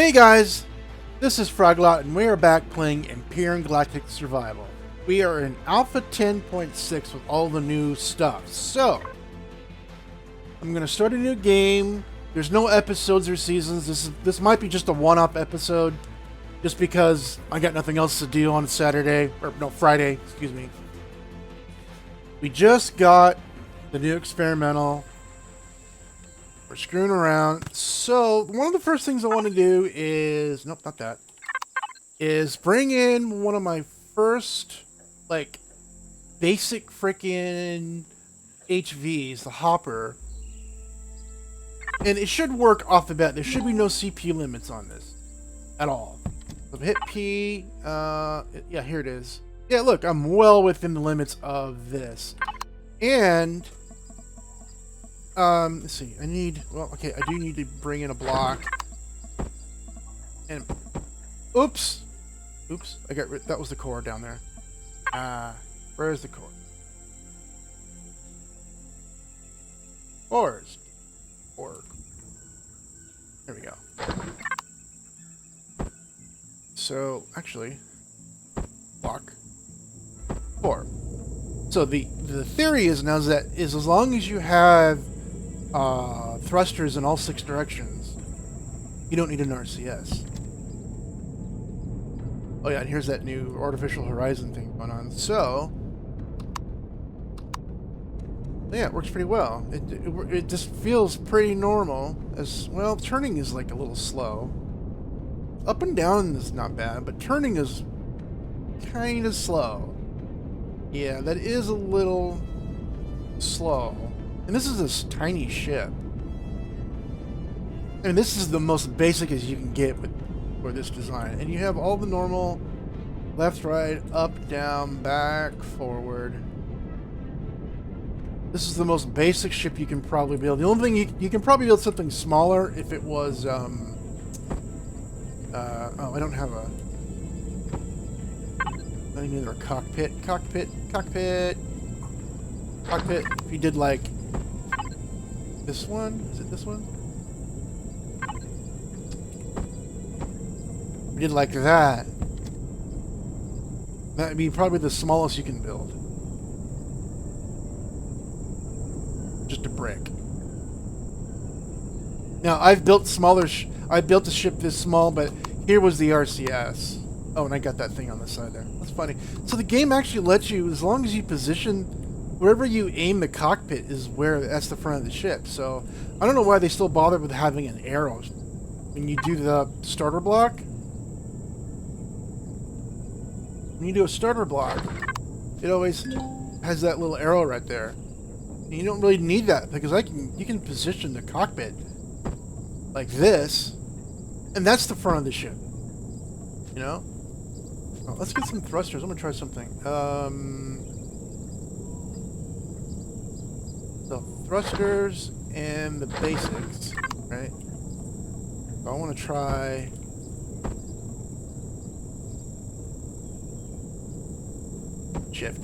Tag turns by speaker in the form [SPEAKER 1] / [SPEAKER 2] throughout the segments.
[SPEAKER 1] Hey guys, this is Fractal and we are back playing Empyrion Galactic Survival. We are in Alpha 10.6 with all the new stuff. So, I'm going to start a new game. There's no episodes or seasons. This might be just a one-off episode, just because I got nothing else to do on Saturday, or no, Friday, excuse me. We just got the new experimental. We're screwing around. So, one of the first things I want to do is... Nope, not that. Is bring in one of my first, like, basic freaking HVs, the hopper. And it should work off the bat. There should be no CPU limits on this. At all. So hit P. Yeah, here it is. Yeah, look, I'm well within the limits of this. And... let's see, I do need to bring in a block. And, oops, I got that was the core down there. Where's the core? Cores. There we go. So, actually, block 4. So the theory is now that as long as you have thrusters in all 6 directions, you don't need an RCS. Oh yeah, and here's that new artificial horizon thing going on. So yeah, it works pretty well. It just feels pretty normal. As well, turning is like a little slow. Up and down is not bad, but turning is kind of slow. Yeah, that is a little slow. And this is this tiny ship. I mean, this is the most basic as you can get for this design. And you have all the normal left, right, up, down, back, forward. This is the most basic ship you can probably build. The only thing you can probably build something smaller if it was, oh, I don't have a... I need another cockpit. If you did like this one, is it this one? If you did like that, that'd be probably the smallest you can build. Just a brick. Now I've built smaller. I built a ship this small, but here was the RCS. Oh, and I got that thing on the side there. That's funny. So the game actually lets you, as long as you position, wherever you aim the cockpit is that's the front of the ship. So I don't know why they still bother with having an arrow. When you do the starter block, when you do a starter block, it always has that little arrow right there. And you don't really need that because you can position the cockpit like this, and that's the front of the ship. You know? Oh, let's get some thrusters. I'm gonna try something. So thrusters and the basics, right? So I want to try. Shift.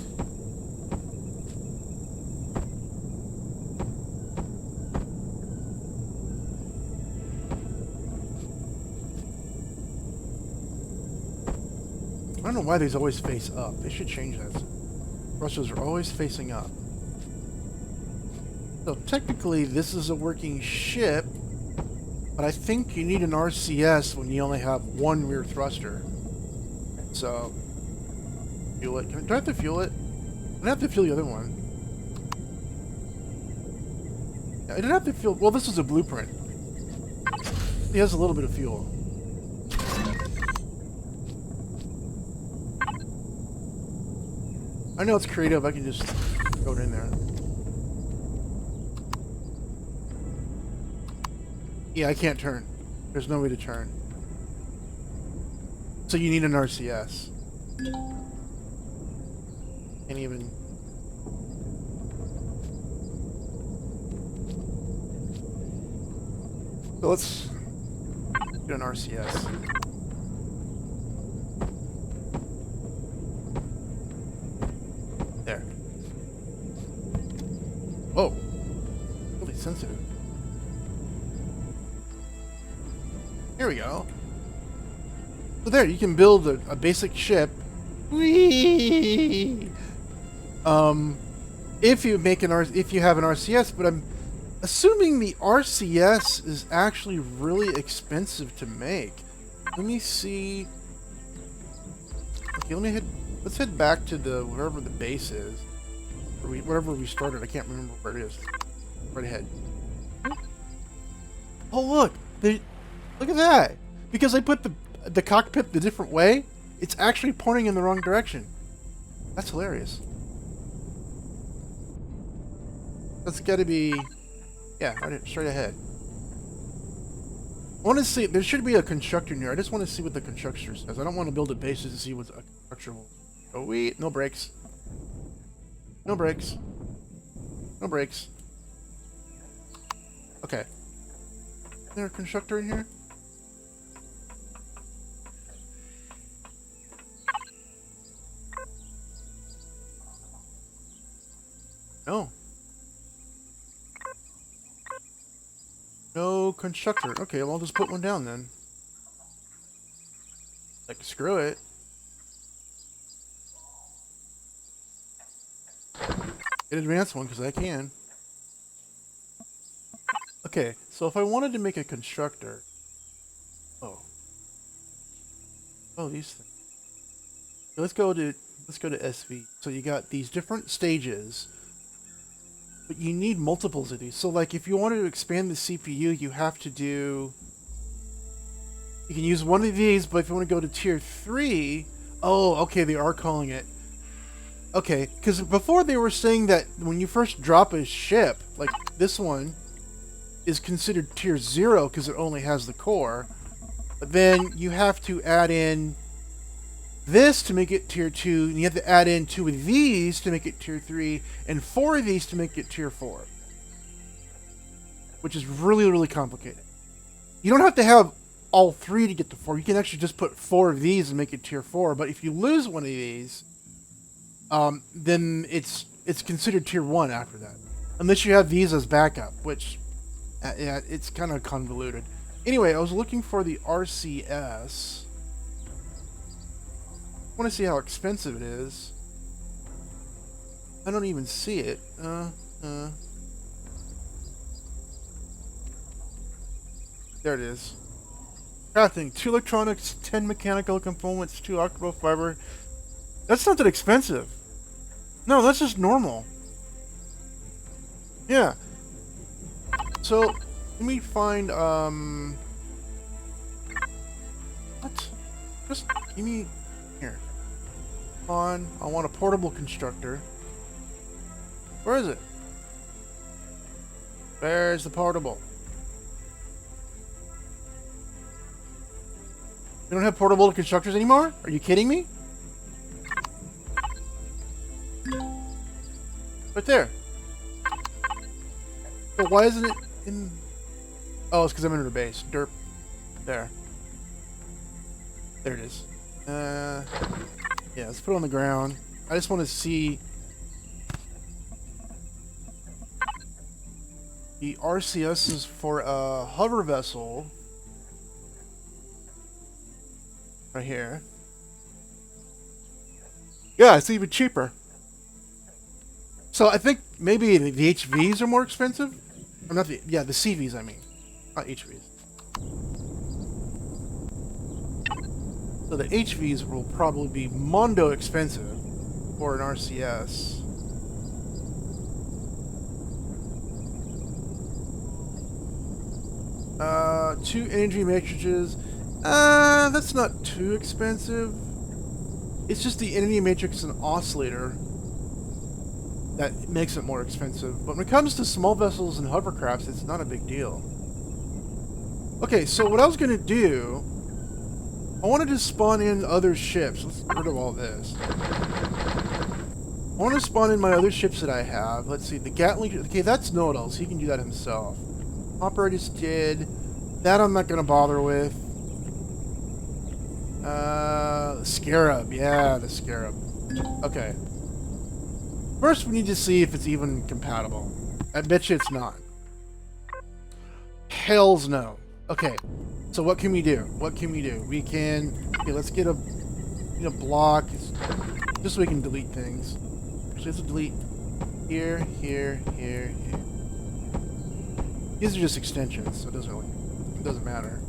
[SPEAKER 1] I don't know why these always face up. They should change that. Thrusters are always facing up. So technically this is a working ship, but I think you need an RCS when you only have one rear thruster. So, fuel it. Do I have to fuel it? I don't have to fuel the other one. I didn't have to fuel... Well, this is a blueprint. It has a little bit of fuel. I know it's creative, I can just throw it in there. Yeah, I can't turn. There's no way to turn. So you need an RCS. Can't even... So let's do an RCS. There. Oh, really sensitive. Here we go. So there, you can build a basic ship. Whee! If you make if you have an RCS, but I'm assuming the RCS is actually really expensive to make. Let me see. Okay, let's head back to wherever the base is. Or wherever we started. I can't remember where it is. Right ahead. Oh look! Look at that! Because I put the cockpit the different way, it's actually pointing in the wrong direction. That's hilarious. That's gotta be... yeah, right, straight ahead. I want to see... there should be a constructor in here. I just want to see what the constructor says. I don't want to build a base just to see what's a constructor will... oh, wait. No brakes. No brakes. No brakes. Okay. Is there a constructor in here? No. No constructor. Okay, well, I'll just put one down then. Like, screw it. Get advanced one, because I can. Okay, so if I wanted to make a constructor... oh. Oh, these things. So let's go to SV. So you got these different stages, but you need multiples of these. So like if you wanted to expand the CPU, you have to do... you can use one of these, but if you want to go to tier 3... oh, okay, they are calling it. Okay, because before they were saying that when you first drop a ship, like this one, is considered tier 0 because it only has the core. But then you have to add in this to make it tier 2, and you have to add in 2 of these to make it tier 3, and 4 of these to make it tier 4. Which is really, really complicated. You don't have to have all 3 to get to 4. You can actually just put 4 of these and make it tier 4, but if you lose one of these, then it's considered tier 1 after that. Unless you have these as backup, which... yeah, it's kind of convoluted. Anyway, I was looking for the RCS. I want to see how expensive it is. I don't even see it. There it is. Crafting. 2 electronics, 10 mechanical components, 2 optical fiber. That's not that expensive. No, that's just normal. Yeah. So, let me find, what? Just give me... here. Come on. I want a portable constructor. Where is it? Where's the portable? We don't have portable constructors anymore? Are you kidding me? Right there. But why isn't it in... oh, it's because I'm under the base. Derp. There. There it is. Yeah, let's put it on the ground. I just want to see... the RCS is for a hover vessel. Right here. Yeah, it's even cheaper. So I think maybe the HVs are more expensive? Or not the... yeah, the CVs, I mean. Not HVs. So the HVs will probably be mondo expensive for an RCS. Two energy matrices. That's not too expensive. It's just the energy matrix and oscillator that makes it more expensive. But when it comes to small vessels and hovercrafts, it's not a big deal. Okay, so what I was going to do... I wanted to spawn in other ships. Let's get rid of all this. I want to spawn in my other ships that I have. Let's see, the Gatling... okay, that's Nodals. He can do that himself. Operator did. That I'm not going to bother with. Scarab. Yeah, the Scarab. Okay. First, we need to see if it's even compatible. I bet you it's not. Hells no. Okay. So what can we do? What can we do? We can Okay, let's get a block just so we can delete things. Actually, let's delete here, here, here, here. These are just extensions, so it doesn't matter.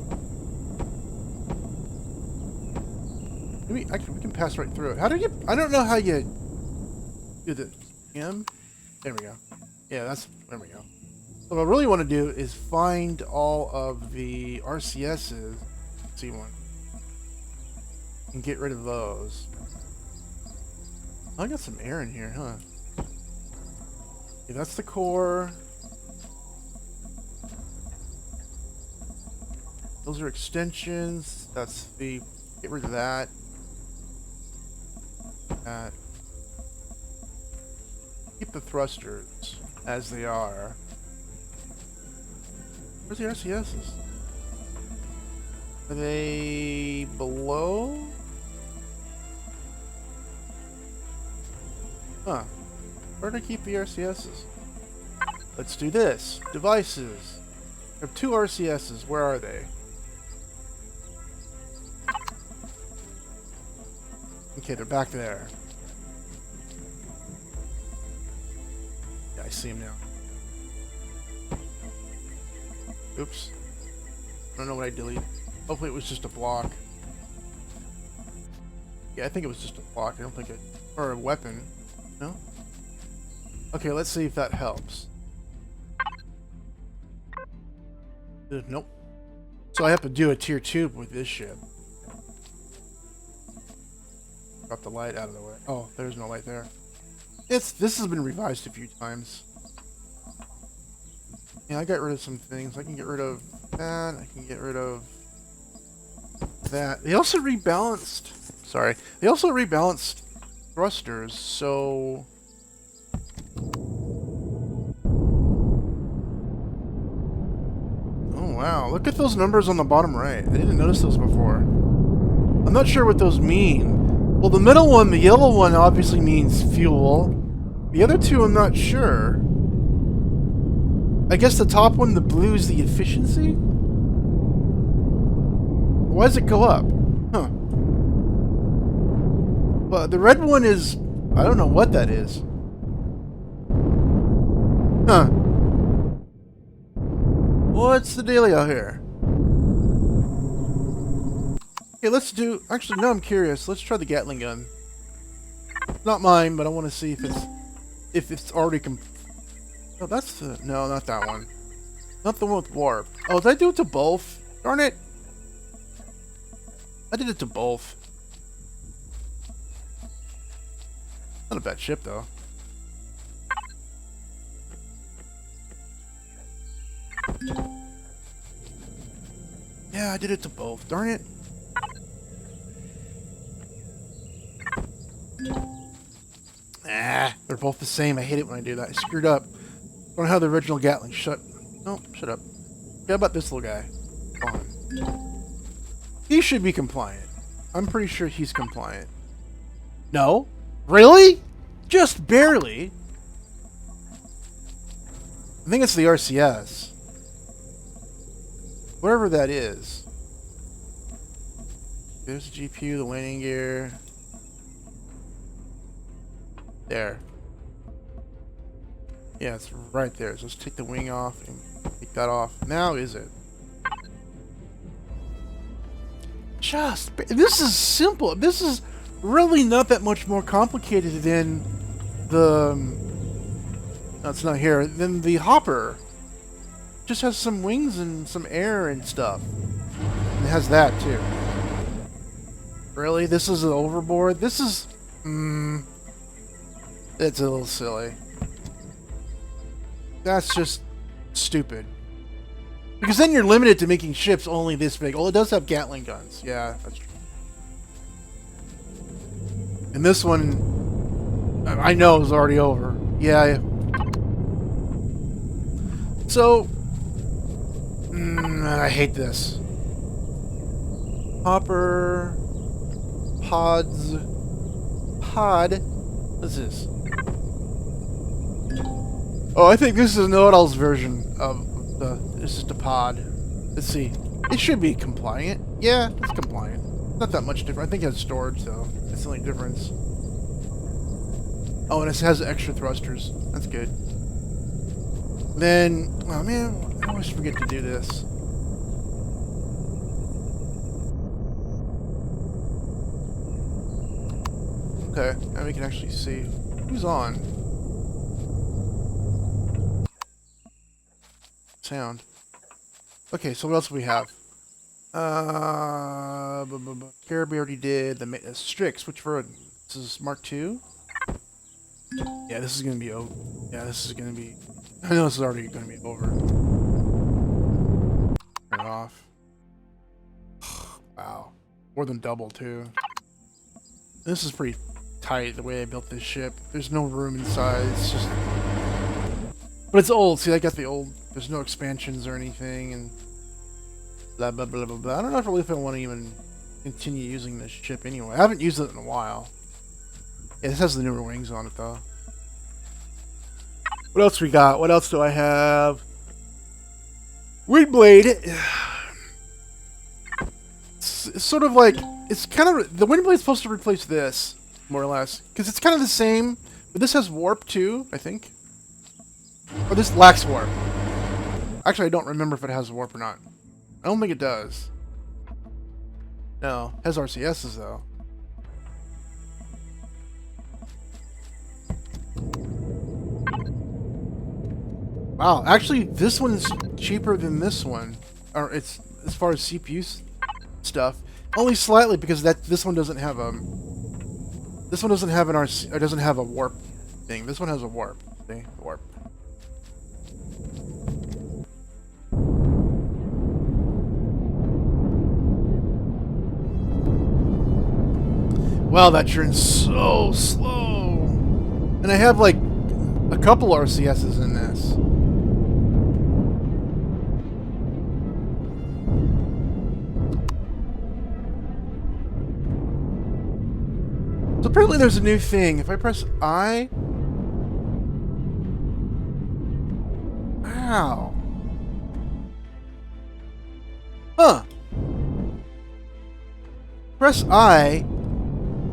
[SPEAKER 1] Maybe we can pass right through it. How do you? I don't know how you do this. There we go. Yeah, there we go. So what I really want to do is find all of the RCSs. Let's see one. And get rid of those. I got some air in here, huh? Okay, that's the core. Those are extensions. That's the... Get rid of that. That. Keep the thrusters as they are. Where's the RCSs? Are they below? Huh. Where did I keep the RCSs? Let's do this. Devices. I have 2 RCSs. Where are they? Okay, they're back there. Yeah, I see them now. Oops. I don't know what I deleted. Hopefully it was just a block. Yeah, I think it was just a block. I don't think it... Or a weapon. No? Okay, let's see if that helps. Nope. So I have to do a tier 2 with this ship. Drop the light out of the way. Oh, there's no light there. This has been revised a few times. Yeah, I got rid of some things. I can get rid of that. I can get rid of that. They also rebalanced... Sorry. They also rebalanced thrusters, so... Oh, wow. Look at those numbers on the bottom right. I didn't notice those before. I'm not sure what those mean. Well, the middle one, the yellow one, obviously means fuel. The other two, I'm not sure. I guess the top one, the blue, is the efficiency? Why does it go up? Huh. Well, the red one is... I don't know what that is. Huh. What's the dealio here? Okay, let's do... Actually, no, I'm curious. Let's try the Gatling gun. Not mine, but I want to see if it's already Oh, that's the... No, not that one. Not the one with warp. Oh, did I do it to both? Darn it. I did it to both. Not a bad ship, though. Yeah, I did it to both. Darn it. Ah, they're both the same. I hate it when I do that. I screwed up. I don't have the original Gatling. Shut up. How about this little guy? On. He should be compliant. I'm pretty sure he's compliant. No? Really? Just barely? I think it's the RCS. Whatever that is. There's the GPU, the landing gear. There. Yeah, it's right there. So let's take the wing off and take that off. Now is it? This is simple. This is really not that much more complicated than the... No, it's not here. Than the hopper. It just has some wings and some air and stuff. And it has that too. Really? This is an overboard? This is... It's a little silly. That's just stupid. Because then you're limited to making ships only this big. Oh, it does have Gatling guns. Yeah, that's true. And this one, I know is already over. Yeah. So, I hate this. Hopper, pods, pod. What's this? Oh, I think this is an Odal's version of the... This is the pod. Let's see. It should be compliant. Yeah, it's compliant. Not that much different. I think it has storage though. That's the only difference. Oh, and it has extra thrusters. That's good. Then, oh man, I always forget to do this. Okay, now we can actually see who's on. Sound. Okay, so what else do we have? Caribou already did. The Strix, which version? This is Mark II? Yeah, this is gonna be over. Yeah, this is gonna be... I know this is already gonna be over. Turn it off. Wow. More than double, too. This is pretty tight, the way I built this ship. There's no room inside, it's just... But it's old, see, I got the old... There's no expansions or anything, and... Blah, blah, blah, blah, blah. I don't know if I want to even continue using this ship anyway. I haven't used it in a while. Yeah, this has the newer wings on it, though. What else we got? What else do I have? Windblade. It's sort of like... It's kind of... The Windblade's supposed to replace this, more or less. Because it's kind of the same, but this has warp, too, I think. Or this lacks warp. Actually, I don't remember if it has warp or not. I don't think it does. No, it has RCSs though. Wow, actually this one's cheaper than this one. Or it's as far as CPU stuff. Only slightly because this one doesn't have a this one doesn't have an RC, or doesn't have a warp thing. This one has a warp. See? Warp. Wow, that turns so slow. And I have like a couple RCSs in this. So apparently there's a new thing. If I press I... Wow. Huh. Press I...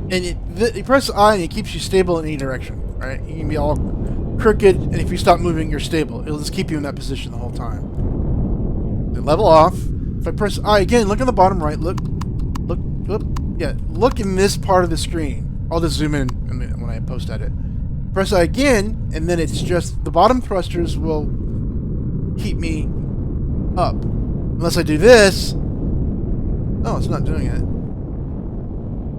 [SPEAKER 1] And you press I and it keeps you stable in any direction, right? You can be all crooked, and if you stop moving, you're stable. It'll just keep you in that position the whole time. Then level off. If I press I again, look on the bottom right. Look. Yeah, look in this part of the screen. I'll just zoom in when I post at it. Press I again, and then it's just the bottom thrusters will keep me up. Unless I do this. Oh, it's not doing it.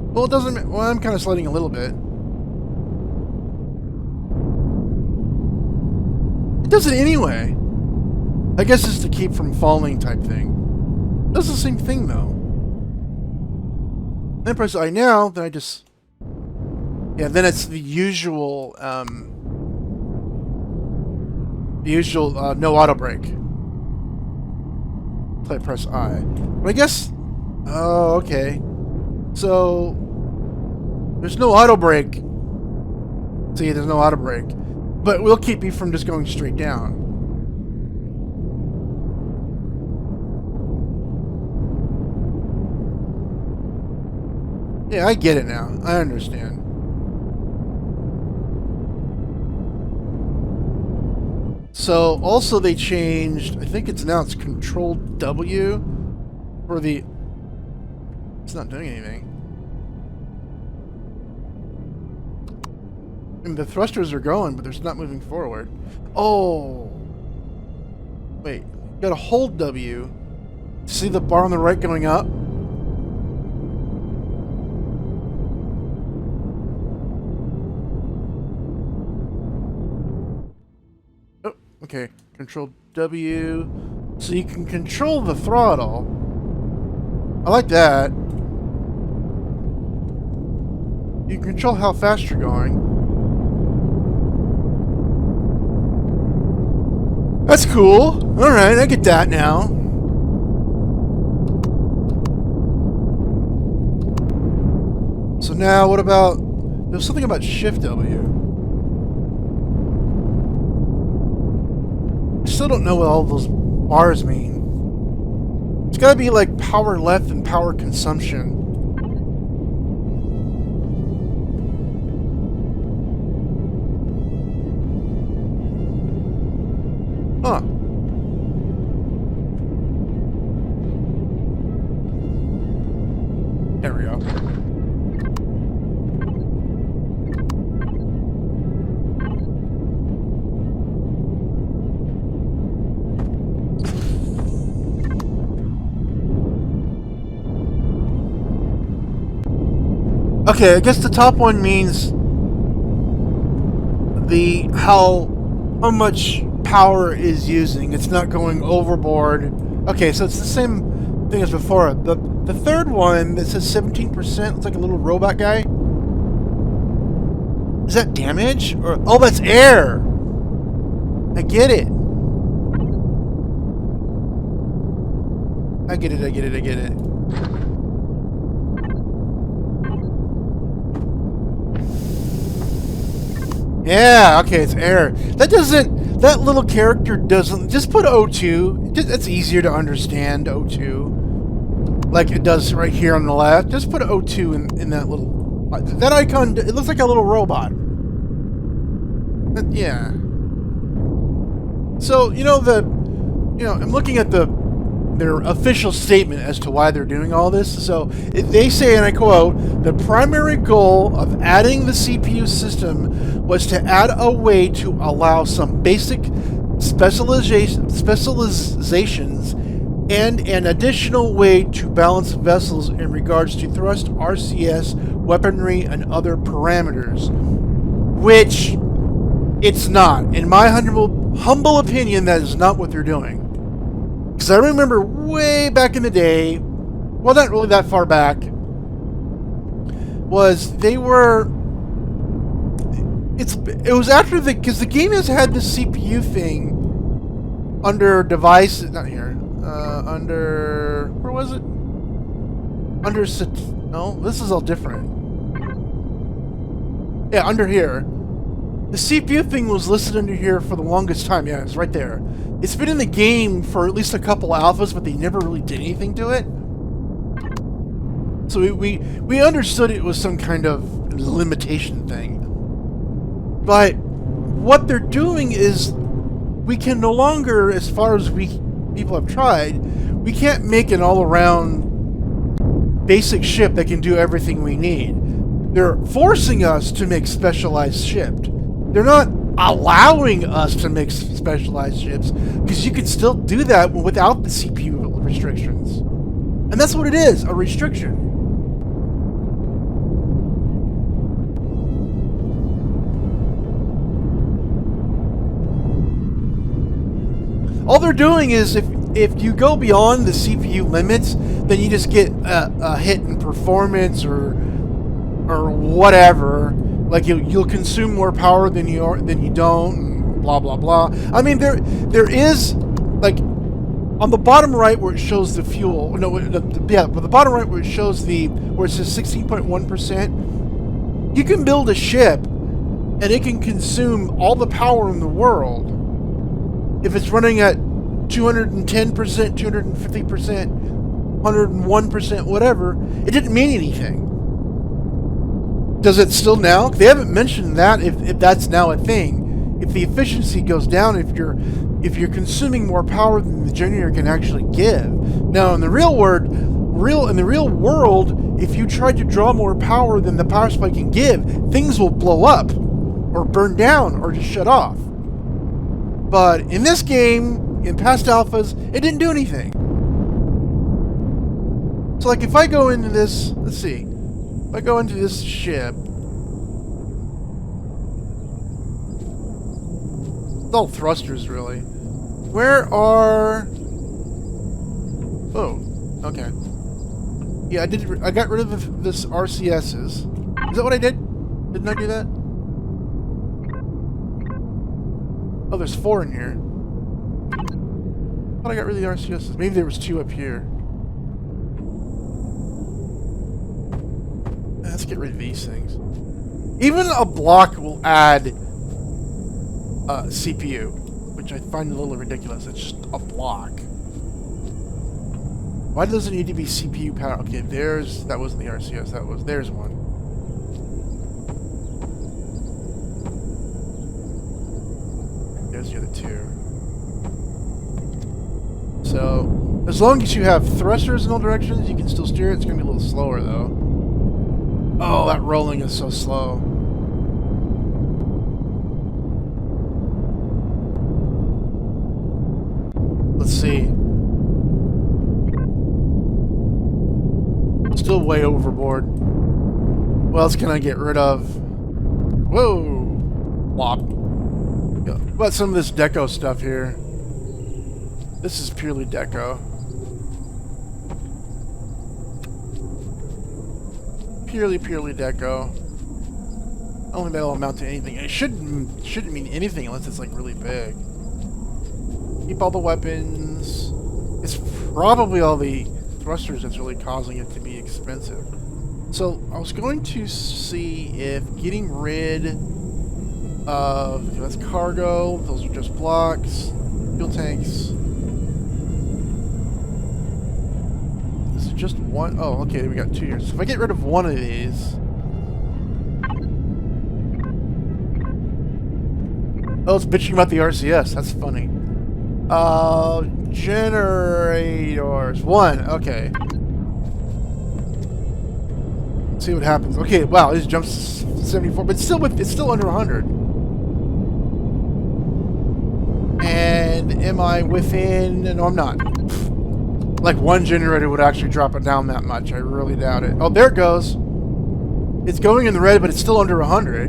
[SPEAKER 1] Well, it doesn't... Well, I'm kind of sliding a little bit. It does it anyway. I guess it's to keep from falling type thing. It does the same thing, though. Then I press I now, then I just... Yeah, then it's the usual, no auto brake. So I press I. But I guess... Oh, okay. So, there's no auto brake. See, there's no auto brake. But we'll keep you from just going straight down. Yeah, I get it now. I understand. So, also they changed, I think it's Control W for the... It's not doing anything. And the thrusters are going, but they're not moving forward. Oh! Wait, you gotta hold W. See the bar on the right going up? Oh, okay. Control W. So you can control the throttle. I like that. You can control how fast you're going. That's cool. Alright, I get that now. So now, what about... There's something about Shift W. I still don't know what all those bars mean. It's gotta be like power left and power consumption. Okay, I guess the top one means how much power is using. It's not going overboard. Okay, so it's the same thing as before. The third one that says 17%, it's like a little robot guy. Is that damage? Or oh, that's air. I get it. I get it. Yeah, okay, it's air. That little character doesn't, just put O2. It's easier to understand, O2. Like it does right here on the left. Just put O2 in that little, that icon, it looks like a little robot. But yeah. So, I'm looking at their official statement as to why they're doing all this. So they say, and I quote, "The primary goal of adding the CPU system was to add a way to allow some basic specializations and an additional way to balance vessels in regards to thrust, RCS, weaponry, and other parameters." Which it's not. In my humble opinion, that is not what they're doing. Because I remember way back in the day, well, not really that far back, it was after because the game has had the CPU thing under device, not here, where was it? No, this is all different. Yeah, under here. The CPU thing was listed under here for the longest time. Yeah, it's right there. It's been in the game for at least a couple alphas, but they never really did anything to it. So we understood it was some kind of limitation thing. But what they're doing is we can no longer, as far as people have tried, we can't make an all-around basic ship that can do everything we need. They're forcing us to make specialized ships. They're not allowing us to make specialized ships, because you can still do that without the CPU restrictions. And that's what it is, a restriction. All they're doing is, if you go beyond the CPU limits, then you just get a hit in performance or whatever. Like you'll consume more power than you don't, and blah blah blah. I mean, there is, like, on the bottom right where it shows the fuel. No, but the bottom right where it shows where it says 16.1%. You can build a ship, and it can consume all the power in the world if it's running at 210%, 250%, 101%, whatever. It didn't mean anything. Does it still now? They haven't mentioned that, if that's now a thing. If the efficiency goes down, if you're consuming more power than the generator can actually give. Now, in the real world, if you try to draw more power than the power supply can give, things will blow up, or burn down, or just shut off. But in this game, in past alphas, it didn't do anything. So, like, if I go into this, let's see. If I go into this ship, it's all thrusters, really. Where are... Oh, okay. Yeah, I got rid of this RCSs. Is that what I did? Didn't I do that? Oh, there's 4 in here. I thought I got rid of the RCSs. Maybe there was 2 up here. Let's get rid of these things. Even a block will add CPU, which I find a little ridiculous. It's just a block. Why does it need to be CPU power? Okay, that wasn't the RCS. There's one. There's the other 2. So, as long as you have thrusters in all directions, you can still steer it. It's going to be a little slower, though. Oh, that rolling is so slow. Let's see. Still way overboard. What else can I get rid of? Whoa! Wop. What about some of this deco stuff here? This is purely deco. Purely deco. I don't think that'll amount to anything. It shouldn't mean anything unless it's like really big. Keep all the weapons. It's probably all the thrusters that's really causing it to be expensive. So I was going to see if getting rid of, that's cargo, those are just blocks, fuel tanks. This is just one. Oh, okay, we got 2 here. So if I get rid of one of these. Oh, it's bitching about the RCS. That's funny. Generators. 1. Okay. Let's see what happens. Okay, wow, this jumps 74, but it's still under 100. And am I within? No, I'm not. Like one generator would actually drop it down that much. I really doubt it. Oh, there it goes. It's going in the red, but it's still under 100.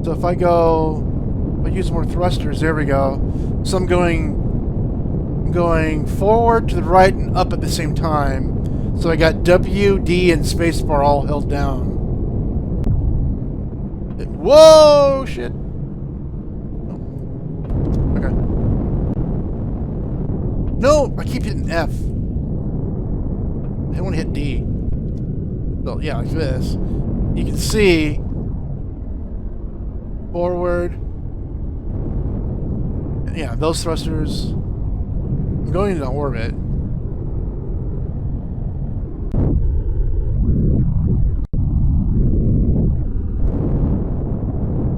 [SPEAKER 1] So if I use more thrusters, there we go. So I'm going forward to the right and up at the same time. So I got W, D, and spacebar all held down. Whoa, shit. Okay. No, I keep hitting F. I want to hit D. So yeah, like this. You can see forward. Yeah, those thrusters. I'm going into orbit.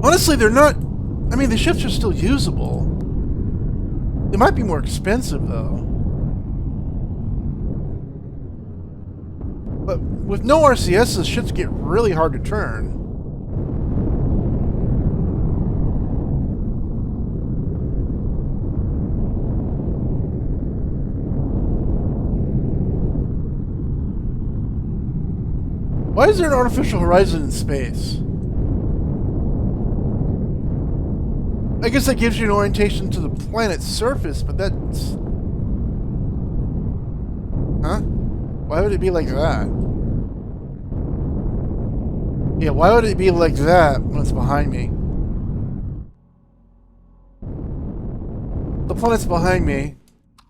[SPEAKER 1] Honestly, they're not. I mean, the ships are still usable. They might be more expensive, though. But with no RCS, the ships get really hard to turn. Why is there an artificial horizon in space? I guess that gives you an orientation to the planet's surface, but that's... Huh? Why would it be like that? Yeah, why would it be like that when it's behind me? The planet's behind me.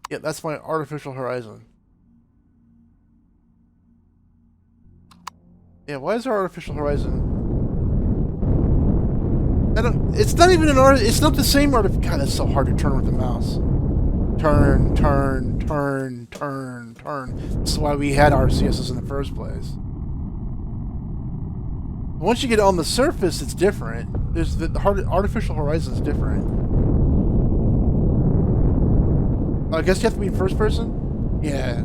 [SPEAKER 1] Yeah, that's my artificial horizon. Yeah, why is there artificial horizon? I don't. It's not even an art. It's not the same art. God, that's so hard to turn with the mouse. Turn, turn, turn, turn, turn. That's why we had RCSs in the first place. Once you get on the surface, it's different. There's the artificial horizon is different. I guess you have to be in first person. Yeah.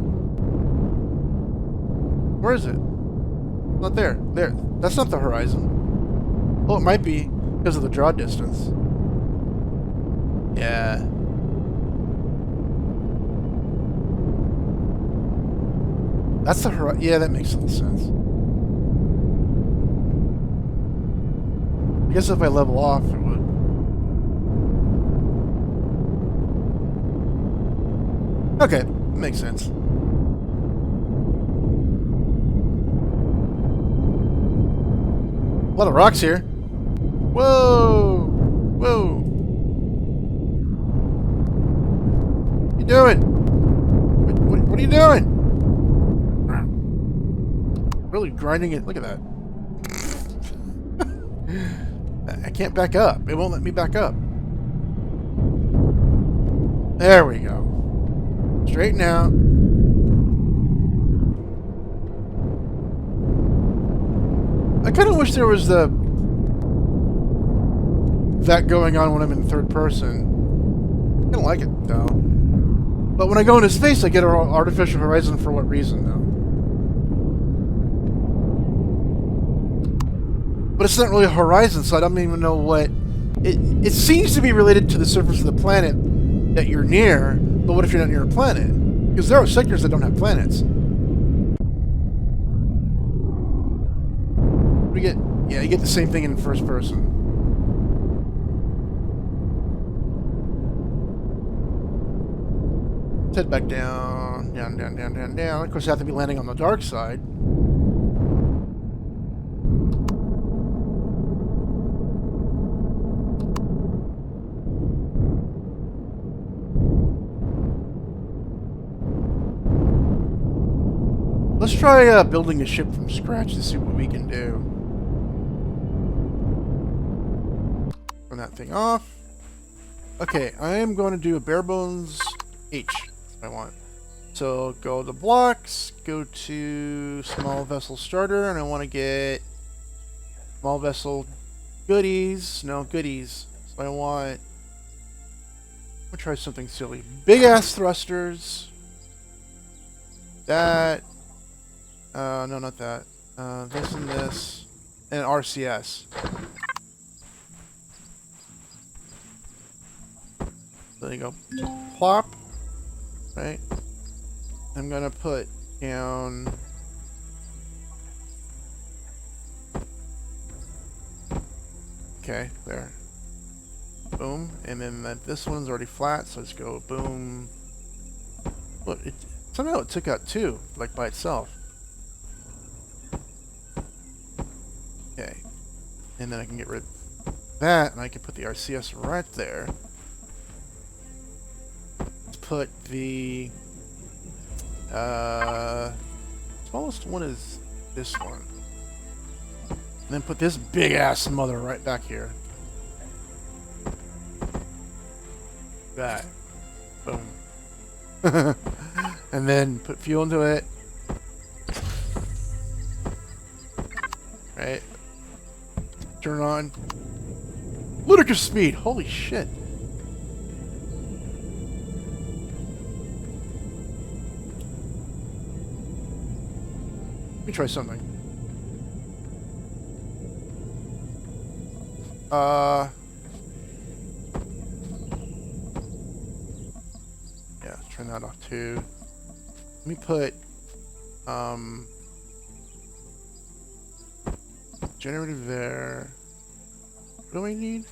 [SPEAKER 1] Where is it? Not there. There. That's not the horizon. Oh, it might be. Because of the draw distance. Yeah. That's the horizon. Yeah, that makes a little sense. I guess if I level off, it would. Okay, makes sense. A lot of rocks here. Whoa! Whoa! What are you doing? What are you doing? Really grinding it. Look at that. I can't back up. It won't let me back up. There we go. Straighten out. I kind of wish there was that going on when I'm in third person. I don't like it, though. But when I go into space, I get an artificial horizon for what reason, though? But it's not really a horizon, so I don't even know what... It seems to be related to the surface of the planet that you're near, but what if you're not near a planet? Because there are sectors that don't have planets. We get, yeah, you get the same thing in first person. Let's head back down, down, down, down, down, down. Of course, I have to be landing on the dark side. Let's try building a ship from scratch to see what we can do. Turn that thing off. Okay, I am going to do a bare bones H. That's what I want. So go to blocks, go to small vessel starter, and I want to get small vessel goodies. No, goodies. So I want... I'm going to try something silly. Big ass thrusters. That... no, not that. This and this. And RCS. There you go. Plop. Right? I'm gonna put down... Okay, there. Boom. And then this one's already flat, so let's go boom. Look, somehow it took out two, like by itself. Okay. And then I can get rid of that, and I can put the RCS right there. Let's put the... smallest one is this one. And then put this big-ass mother right back here. That. Boom. And then put fuel into it. Right. Turn on. Ludicrous speed! Holy shit. Let me try something. Yeah, turn that off too. Let me put, generator there. What do I need?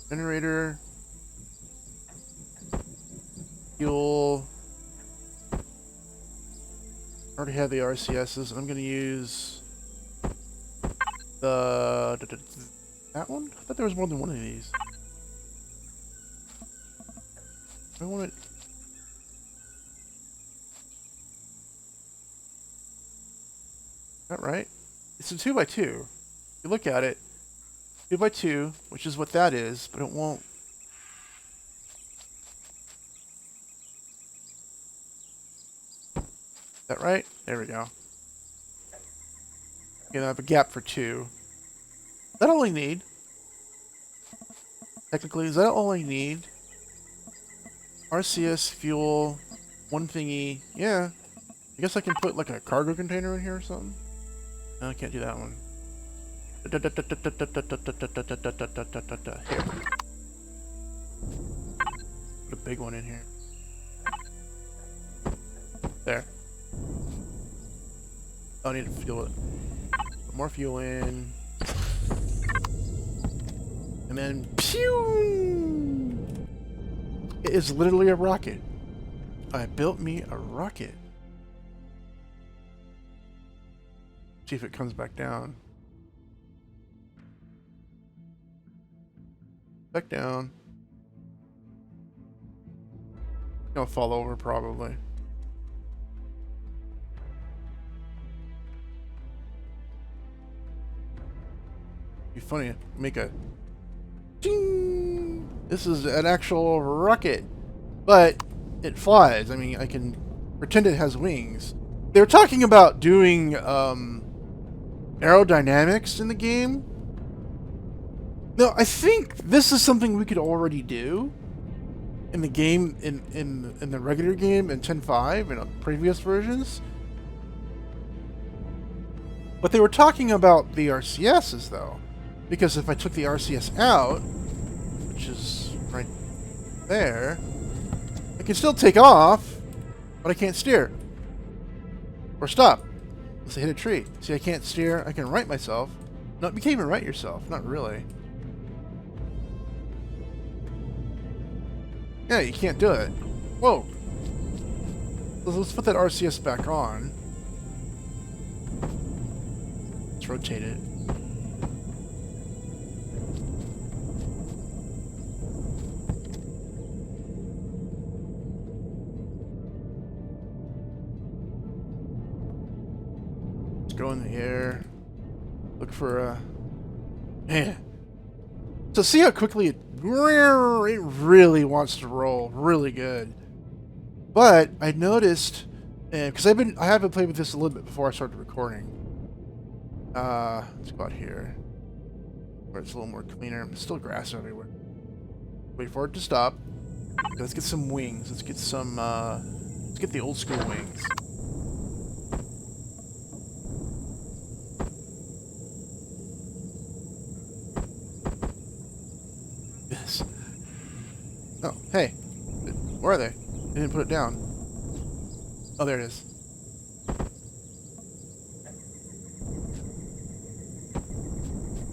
[SPEAKER 1] Generator. Fuel. I already have the RCSs. I'm going to use that one? I thought there was more than one of these. I want it. Is that right? It's a 2x2. If you look at it, 2x2, which is what that is, but it won't. Is that right? There we go. You're gonna have a gap for 2. Is that all I need? Technically, is that all I need? RCS, fuel, one thingy. Yeah. I guess I can put like a cargo container in here or something. No, I can't do that one. Here. Put a big one in here. There. I need to fuel it. Put more fuel in. And then pew! It is literally a rocket. I built me a rocket. See if it comes back down. Back down. It'll fall over probably. Be funny. Make a ding. This is an actual rocket, but it flies. I mean, I can pretend it has wings. They were talking about doing aerodynamics in the game. No, I think this is something we could already do in the game, in the regular game in 10.5 and previous versions. But they were talking about the RCSs though, because if I took the RCS out, which is right there, I can still take off, but I can't steer or stop. Let's hit a tree. See, I can't steer. I can right myself. No, you can't even right yourself. Not really. Yeah, you can't do it. Whoa. Let's put that RCS back on. Let's rotate it. Let's go in the air. Look for a... Man. So see how quickly it really wants to roll really good. But I noticed, because I haven't played with this a little bit before I started recording. Let's go out here, where it's a little more cleaner. There's still grass everywhere. Wait for it to stop. Let's get some wings. Let's get some. Let's get the old school wings. Yes. Oh, hey, where are they? I didn't put it down. Oh, there it is.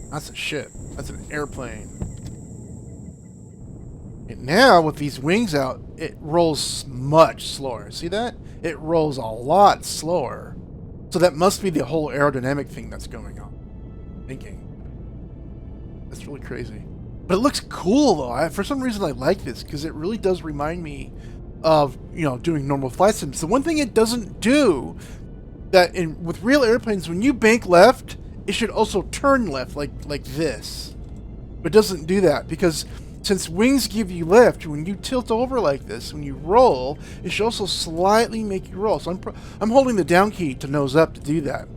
[SPEAKER 1] That's a ship. That's an airplane. And now, with these wings out, it rolls much slower. See that? It rolls a lot slower. So that must be the whole aerodynamic thing that's going on. Thinking. That's really crazy. But it looks cool, though. For some reason, I like this, because it really does remind me of, you know, doing normal flight sims. The one thing it doesn't do, that with real airplanes, when you bank left, it should also turn left, like this. But it doesn't do that, because since wings give you lift, when you tilt over like this, when you roll, it should also slightly make you roll. So I'm holding the down key to nose up to do that.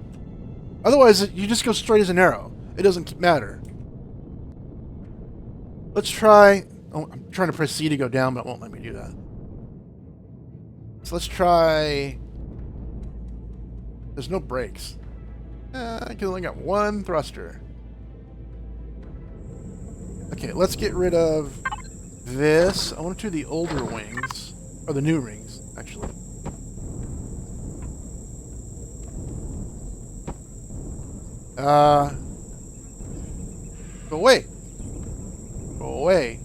[SPEAKER 1] Otherwise, you just go straight as an arrow. It doesn't matter. Let's try... Oh, I'm trying to press C to go down, but it won't let me do that. So let's try... There's no brakes. I can only got one thruster. Okay, let's get rid of this. I want to do the older wings. Or the new rings, actually. Go away. Go away.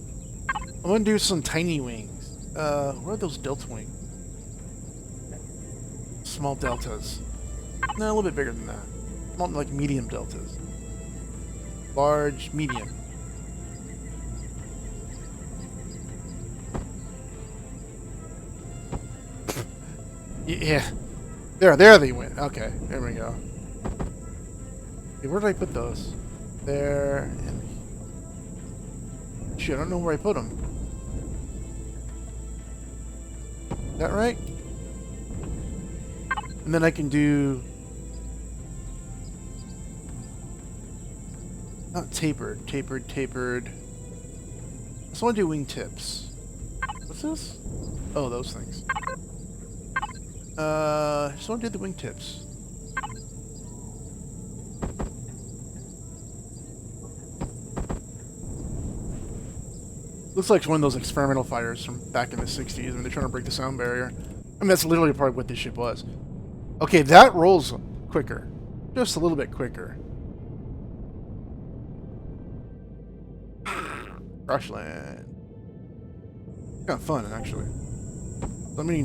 [SPEAKER 1] I'm gonna do some tiny wings. Where are those delta wings? Small deltas. No, a little bit bigger than that. More like medium deltas. Large, medium. Yeah. There they went. Okay, there we go. Okay, where did I put those? There and... Shit, I don't know where I put them. Is that right? And then I can do... Not tapered. Tapered. I just want to do wingtips. What's this? Oh, those things. I just want to do the wingtips. Looks like one of those experimental fighters from back in the 60s when they're trying to break the sound barrier. I mean, that's literally part of what this ship was. Okay, that rolls quicker. Just a little bit quicker. Crushland. Kind of fun, actually. Let me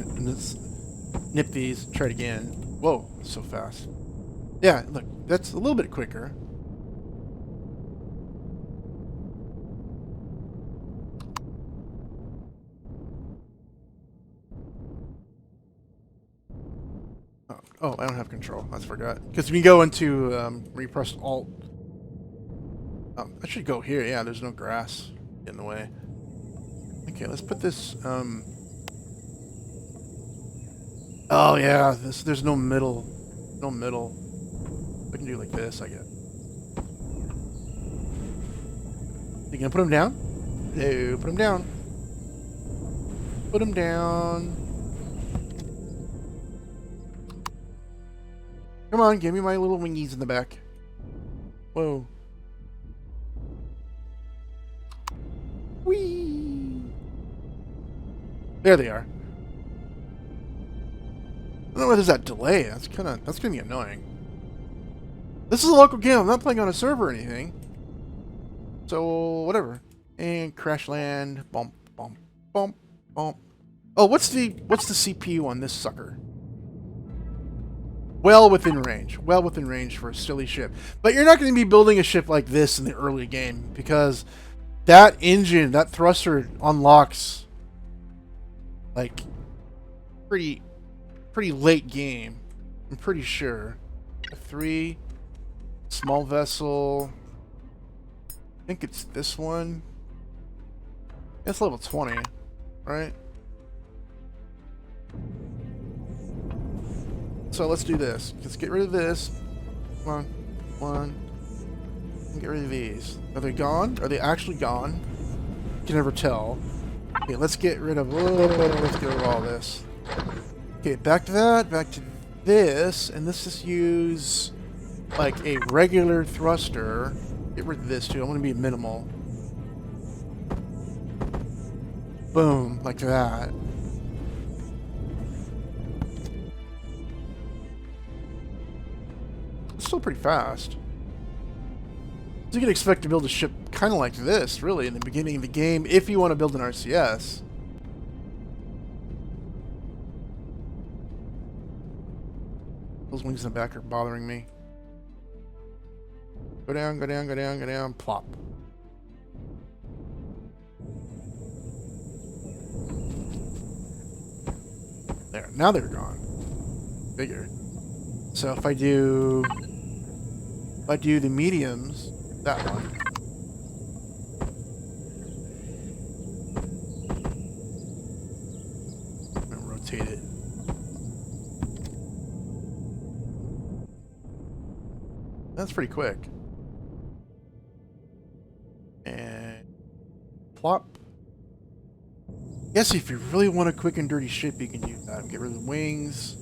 [SPEAKER 1] nip these, try it again. Whoa, so fast. Yeah, look, that's a little bit quicker. Oh, I don't have control. I forgot. Because if you go into, where you press Alt. I should go here. Yeah, there's no grass in the way. Okay, let's put this, Oh, yeah, there's no middle. No middle. I can do like this, I guess. You gonna put him down? No, put him down. Put him down. Come on, give me my little wingies in the back. Whoa. Whee! There they are. I don't know why there's that delay. That's gonna be annoying. This is a local game. I'm not playing on a server or anything. So, whatever. And crash land. Bump, bump, bump, bump. Oh, what's the CPU on this sucker? Well within range. Well within range for a silly ship. But you're not going to be building a ship like this in the early game because that engine, that thruster unlocks like pretty late game. I'm pretty sure. F3, small vessel. I think it's this one. It's level 20, right? So let's do this. Let's get rid of this. Come on. One. And get rid of these. Are they gone? Are they actually gone? You can never tell. Okay, let's get rid of... let's get rid of all this. Okay, back to that. Back to this. And let's just use like a regular thruster. Get rid of this too. I want to be minimal. Boom. Like that. It's still pretty fast. So you can expect to build a ship kind of like this, really, in the beginning of the game, if you want to build an RCS. Those wings in the back are bothering me. Go down, go down, go down, go down, plop. There, now they're gone. Bigger. So if I do the mediums, that one. I'm gonna rotate it. That's pretty quick. And plop. Yes, if you really want a quick and dirty ship, you can do that. Get rid of the wings.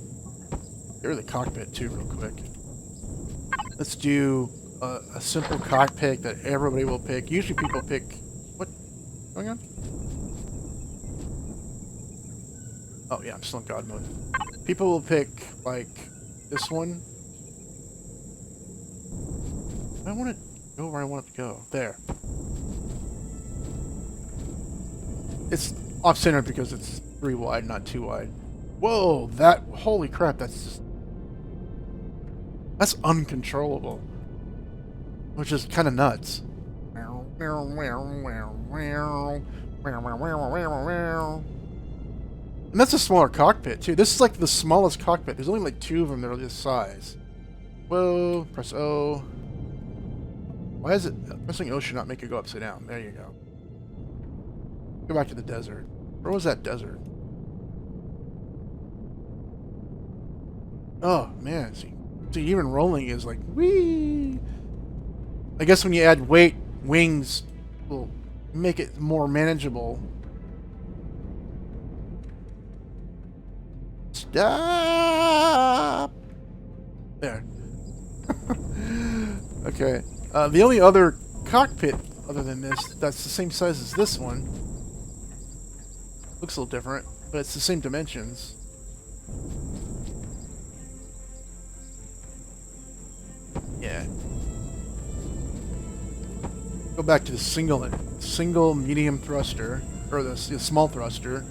[SPEAKER 1] Get rid of the cockpit too, real quick. Let's do a simple cockpit that everybody will pick. Usually people pick... What's going on? Oh yeah, I'm still in God mode. People will pick, like, this one. I want it to go where I want it to go. There. It's off-center because it's 3 wide, not 2 wide. Whoa, that... Holy crap, that's just... That's uncontrollable. Which is kind of nuts. And that's a smaller cockpit, too. This is like the smallest cockpit. There's only like 2 of them that are this size. Whoa, press O. Why is it... Pressing O should not make it go upside down. There you go. Go back to the desert. Where was that desert? Oh, man. See, even rolling is like, whee! I guess when you add weight, wings will make it more manageable. Stop! There. Okay. The only other cockpit other than this that's the same size as this one. Looks a little different, but it's the same dimensions. Yeah. Go back to the single medium thruster, or the small thruster.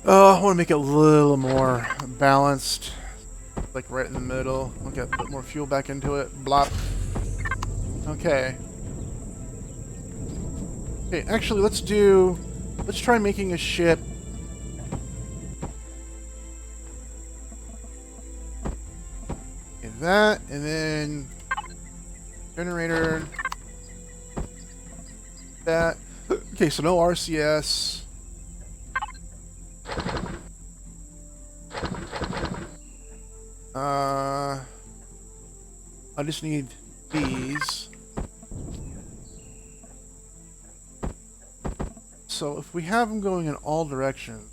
[SPEAKER 1] I want to make it a little more balanced, like right in the middle. Okay, put more fuel back into it. Blop. Okay. Okay, actually, let's try making a ship. Okay, that, and then generator. That. Okay, so no RCS. I just need these. So if we have them going in all directions,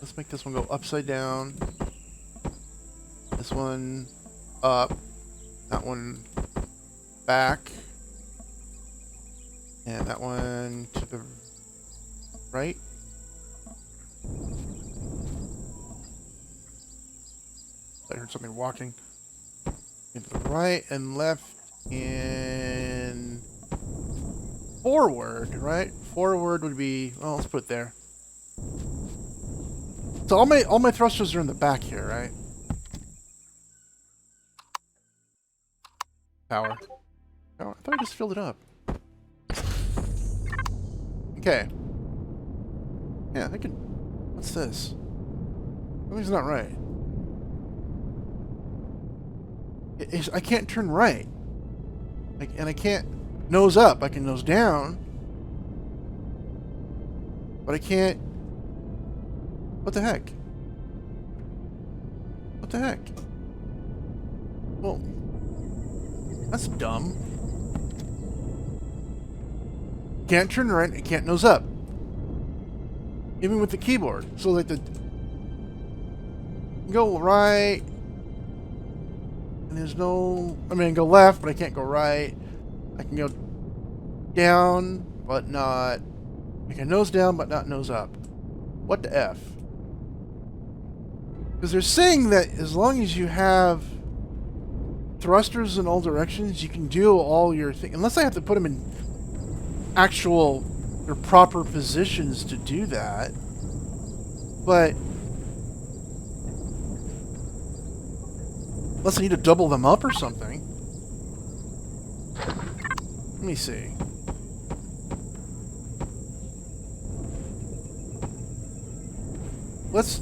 [SPEAKER 1] let's make this one go upside down. This one up. That one back. And that one to the right. I heard something walking. Into the right and left and forward, right? Forward would be, well, let's put it there. So all my thrusters are in the back here, right? Power. Oh, I thought I just filled it up. Okay. Yeah, I can. What's this? Something's not right. I can't turn right. And I can't nose up. I can nose down. But I can't. What the heck? What the heck? Well, that's dumb. Can't turn right. I can't nose up. Even with the keyboard. So like the go right. And there's no... I mean, I can go left, but I can't go right. I can go down, but not... I can nose down, but not nose up. What the F? Because they're saying that as long as you have thrusters in all directions, you can do all your things. Unless I have to put them in actual or proper positions to do that. But... unless I need to double them up or something. Let me see. Let's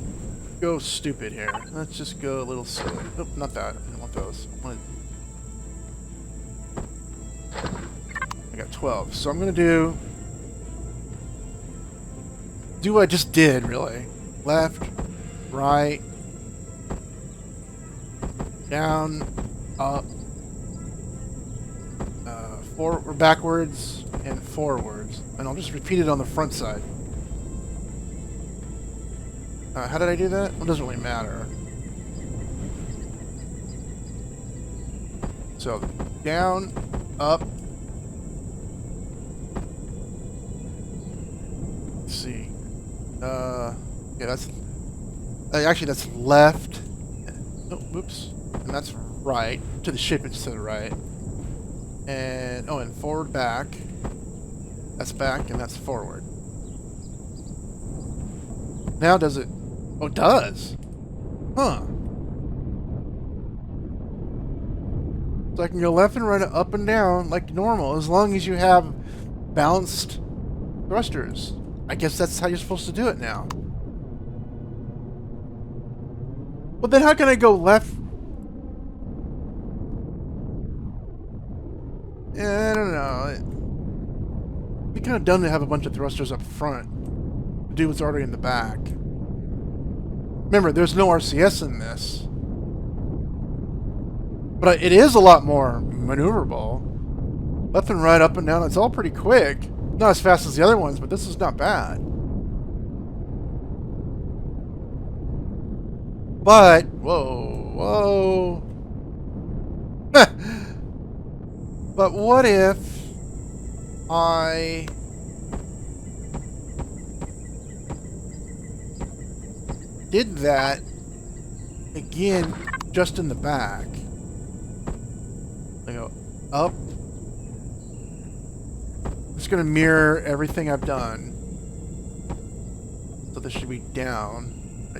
[SPEAKER 1] go stupid here. Let's just go a little silly. Nope, not that. I don't want those. I got 12. So I'm going to do what I just did, really. Left, right, down, up, forward, backwards, and forwards. And I'll just repeat it on the front side. How did I do that? Well, it doesn't really matter. So, down, up. Let's see. Yeah, that's... actually, that's left. Oh, whoops. And that's right. To the ship, it's to the right. And, oh, and forward, back. That's back, and that's forward. Now does it... oh, it does. Huh. So I can go left and right, up and down, like normal, as long as you have balanced thrusters. I guess that's how you're supposed to do it now. But then how can I go left? Yeah, I don't know. It'd be kind of dumb to have a bunch of thrusters up front to do what's already in the back. Remember, there's no RCS in this. But it is a lot more maneuverable. Left and right, up and down, it's all pretty quick. Not as fast as the other ones, but this is not bad. But, whoa. But what if I... did that again just in the back? I go up. It's going to mirror everything I've done. So this should be down. I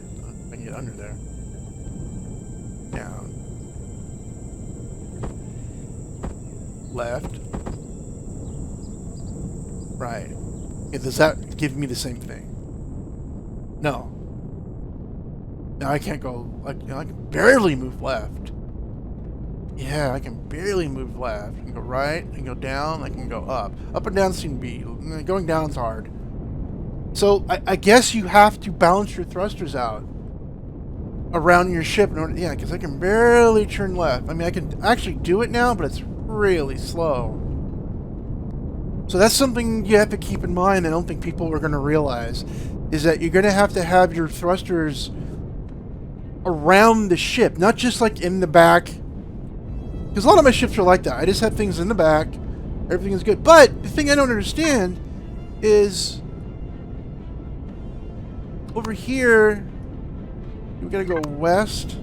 [SPEAKER 1] can get under there. Down. Left. Right. Does that give me the same thing? No. Now I can't go, I can barely move left. Yeah, I can barely move left. I can go right, I can go down, I can go up. Up and down seem to be, going down is hard. So I guess you have to balance your thrusters out around your ship in order, yeah, because I can barely turn left. I mean, I can actually do it now, but it's really slow. So that's something you have to keep in mind. I don't think people are going to realize, is that you're going to have your thrusters around the ship, not just like in the back. Because a lot of my ships are like that. I just have things in the back. Everything is good. But the thing I don't understand is over here, we gotta go west.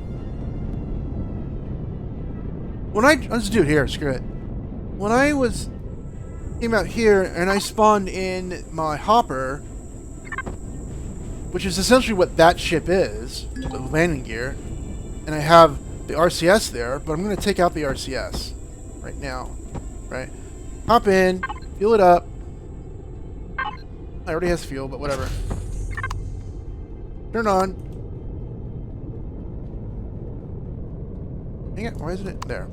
[SPEAKER 1] let's do it here. Screw it. When I came out here and I spawned in my hopper, which is essentially what that ship is, the landing gear, and I have the RCS there, but I'm going to take out the RCS right now, right? Hop in, fuel it up. I already has fuel, but whatever. Turn on. Dang it, why isn't it there?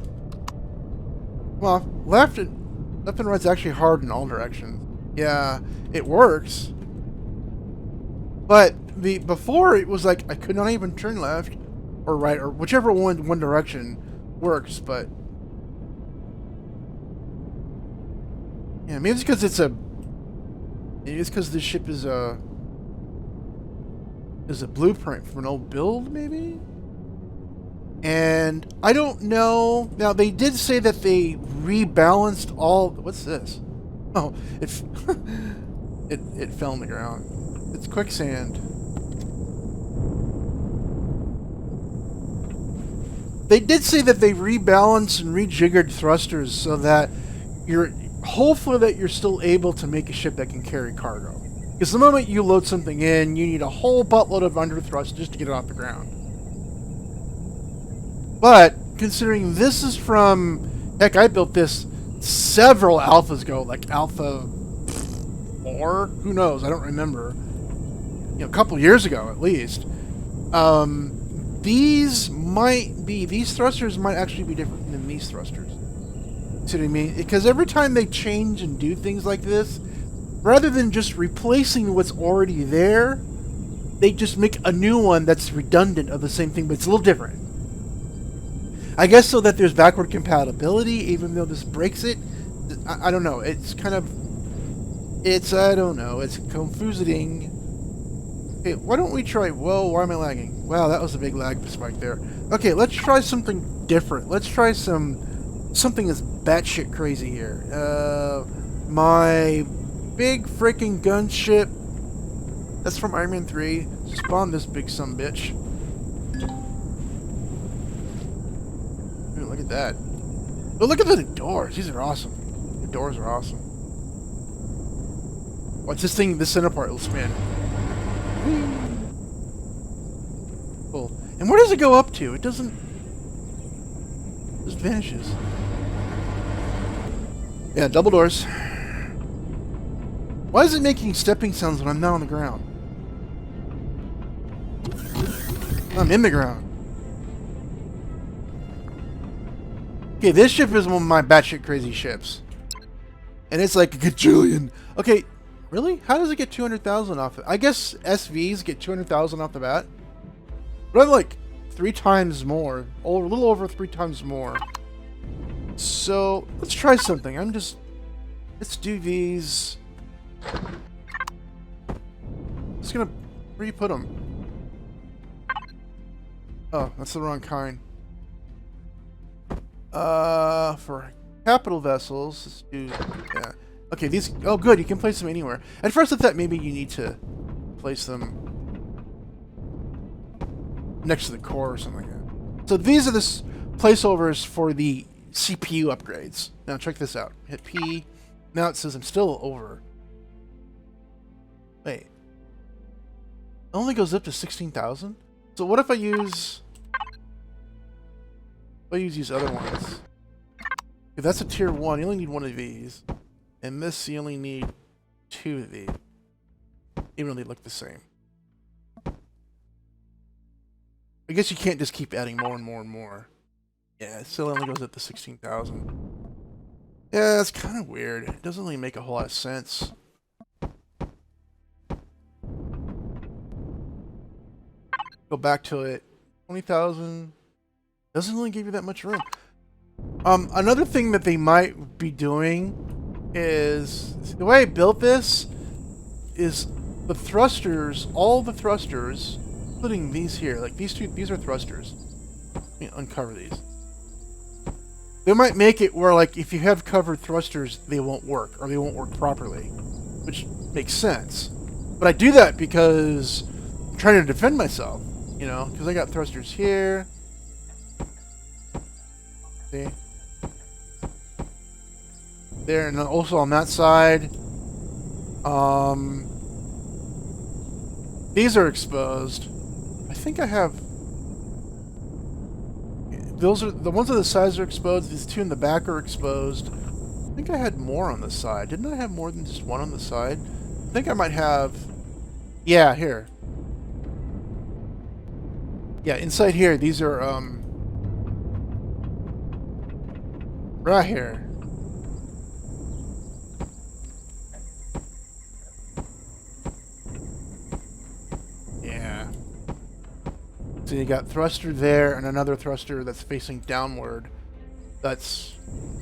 [SPEAKER 1] Well, left and right's actually hard in all directions. Yeah, it works. But before it was like I could not even turn left or right or whichever one direction works, but yeah, maybe it's because this ship is a blueprint from an old build, maybe? And I don't know. Now they did say that they rebalanced all. What's this? Oh, it fell on the ground. It's quicksand. They did say that they rebalanced and rejiggered thrusters so that hopefully that you're still able to make a ship that can carry cargo. Because the moment you load something in, you need a whole buttload of under thrust just to get it off the ground. But considering this is from, heck, I built this several alphas ago, like Alpha 4, who knows? I don't remember. You know, a couple years ago at least. These thrusters might actually be different than these thrusters. See what I mean? Because every time they change and do things like this, rather than just replacing what's already there, they just make a new one that's redundant of the same thing, but it's a little different. I guess so that there's backward compatibility, even though this breaks it. I don't know. It's kind of... I don't know. It's confusing. Okay, why don't we try... Whoa, why am I lagging? Wow, that was a big lag spike there. Okay, let's try something different. Let's try something that's batshit crazy here. My big freaking gunship. That's from Iron Man 3. Spawn this big sumbitch. Ooh, look at that. Oh, look at the doors. These are awesome. The doors are awesome. Watch this thing, this center part will spin. Cool. And where does it go up to? It doesn't... It just vanishes. Yeah, double doors. Why is it making stepping sounds when I'm not on the ground? I'm in the ground. Okay, this ship is one of my batshit crazy ships. And it's like a gajillion. Okay, really? How does it get 200,000 off it? I guess SVs get 200,000 off the bat. But I'm like 3 times more. Or a little over 3 times more. So, let's try something. Let's do these. Just gonna... Where do you put them? Oh, that's the wrong kind. For capital vessels, let's do... Yeah. Okay, these... Oh, good, you can place them anywhere. At first I thought maybe you need to place them next to the core or something like that. So these are the placeovers for the CPU upgrades. Now check this out. Hit P. Now it says I'm still over. Wait. It only goes up to 16,000? So what if I use... these other ones? If that's a tier 1, you only need 1 of these. And this, you only need 2 of these. Even though they look the same. I guess you can't just keep adding more and more and more. Yeah, it still only goes up to 16,000. Yeah, it's kind of weird. It doesn't really make a whole lot of sense. Go back to it. 20,000. Doesn't really give you that much room. Another thing that they might be doing is... The way I built this is the thrusters, all the thrusters, including these here, like these are thrusters. Let me uncover these. They might make it where, like, if you have covered thrusters, they won't work, or they won't work properly. Which makes sense. But I do that because I'm trying to defend myself, you know, because I got thrusters here. See? there, and also on that side. These are exposed. I think I have... Those are... The ones on the sides are exposed. These two in the back are exposed. I think I had more on the side. Didn't I have more than just one on the side? I think I might have... Yeah, here. Yeah, inside here, these are, right here. Yeah. So you got thruster there and another thruster that's facing downward that's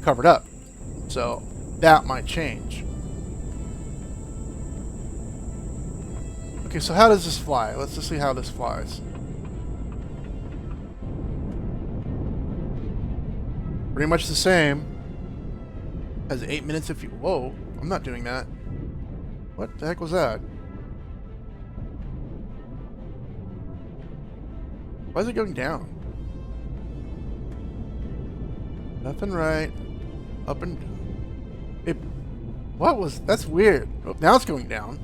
[SPEAKER 1] covered up. So that might change. Okay, so how does this fly? Let's just see how this flies. Pretty much the same. Has 8 minutes if you... Whoa, I'm not doing that. What the heck was that? Why is it going down? Nothing right. Up and... It... What was... That's weird. Oh, now it's going down.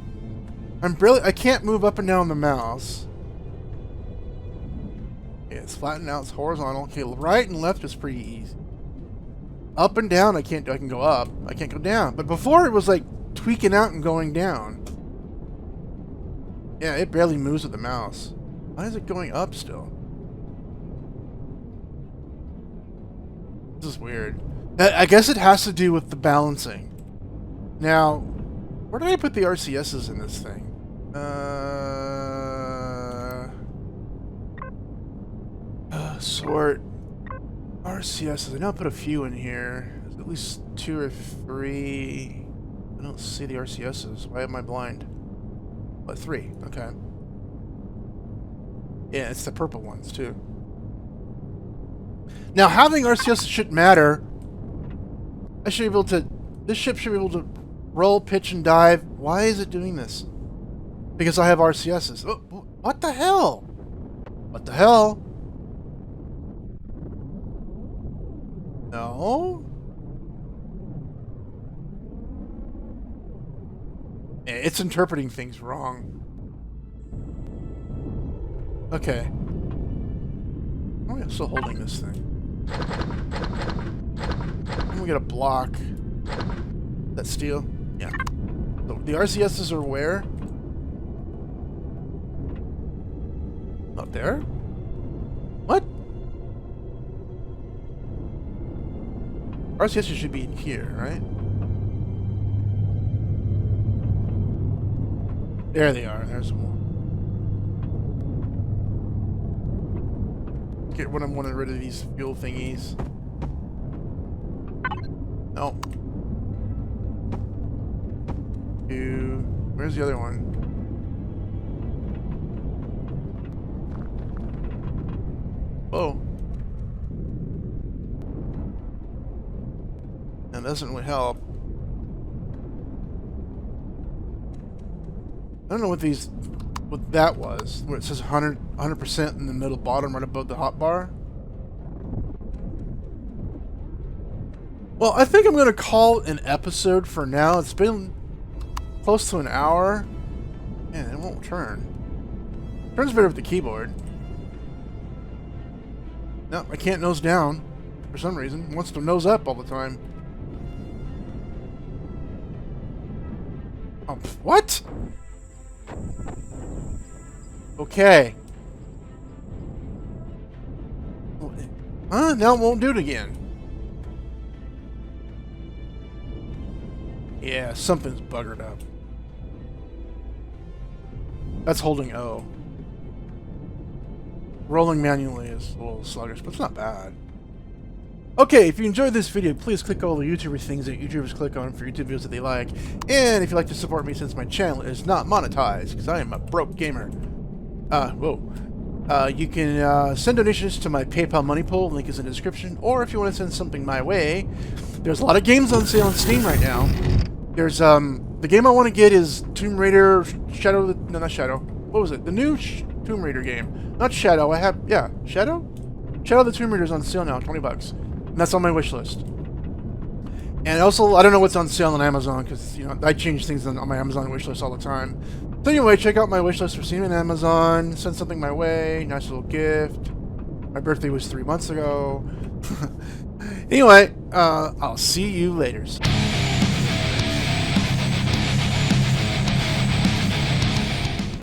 [SPEAKER 1] I can't move up and down the mouse. Yeah, it's flattened out. It's horizontal. Okay, right and left is pretty easy. Up and down, I can't do. I can go up. I can't go down. But before, it was like tweaking out and going down. Yeah, it barely moves with the mouse. Why is it going up still? This is weird. I guess it has to do with the balancing. Now, where did I put the RCSs in this thing? Sort. RCSs. I know I put a few in here. There's at least 2 or 3. I don't see the RCSs. Why am I blind? What, 3? Okay. Yeah, it's the purple ones too. Now, having RCSs shouldn't matter. I should be able to... This ship should be able to roll, pitch, and dive. Why is it doing this? Because I have RCSs. Oh, what the hell? What the hell? No? It's interpreting things wrong. Okay. Oh, I'm still holding this thing. I'm gonna get a block. That steel? Yeah. So the RCSs are where? Not there? What? RCSs should be in here, right? There they are. There's more. Get when I'm wanting rid of these fuel thingies. No. Where's the other one? Oh. That doesn't really help. I don't know what that was. Where it says 100% in the middle bottom right above the hotbar. Well, I think I'm going to call it an episode for now. It's been close to an hour. Man, it won't turn. Turns better with the keyboard. No, I can't nose down for some reason. It wants to nose up all the time. Oh, what? Okay. Now it won't do it again. Yeah, something's buggered up. That's holding O. Rolling manually is a little sluggish, but it's not bad. Okay, if you enjoyed this video, please click all the YouTuber things that YouTubers click on for YouTube videos that they like. And if you'd like to support me since my channel is not monetized, because I am a broke gamer. You can send donations to my PayPal money pool, link is in the description. Or if you want to send something my way, there's a lot of games on sale on Steam right now. There's, the game I want to get is Tomb Raider, no, not Shadow. What was it? The new Tomb Raider game. Not Shadow, Shadow? Shadow the Tomb Raider's on sale now, $20. And that's on my wish list. And also, I don't know what's on sale on Amazon because, you know, I change things on my Amazon wishlist all the time. So anyway, check out my wishlist for Steam and Amazon. Send something my way. Nice little gift. My birthday was 3 months ago. Anyway, I'll see you later.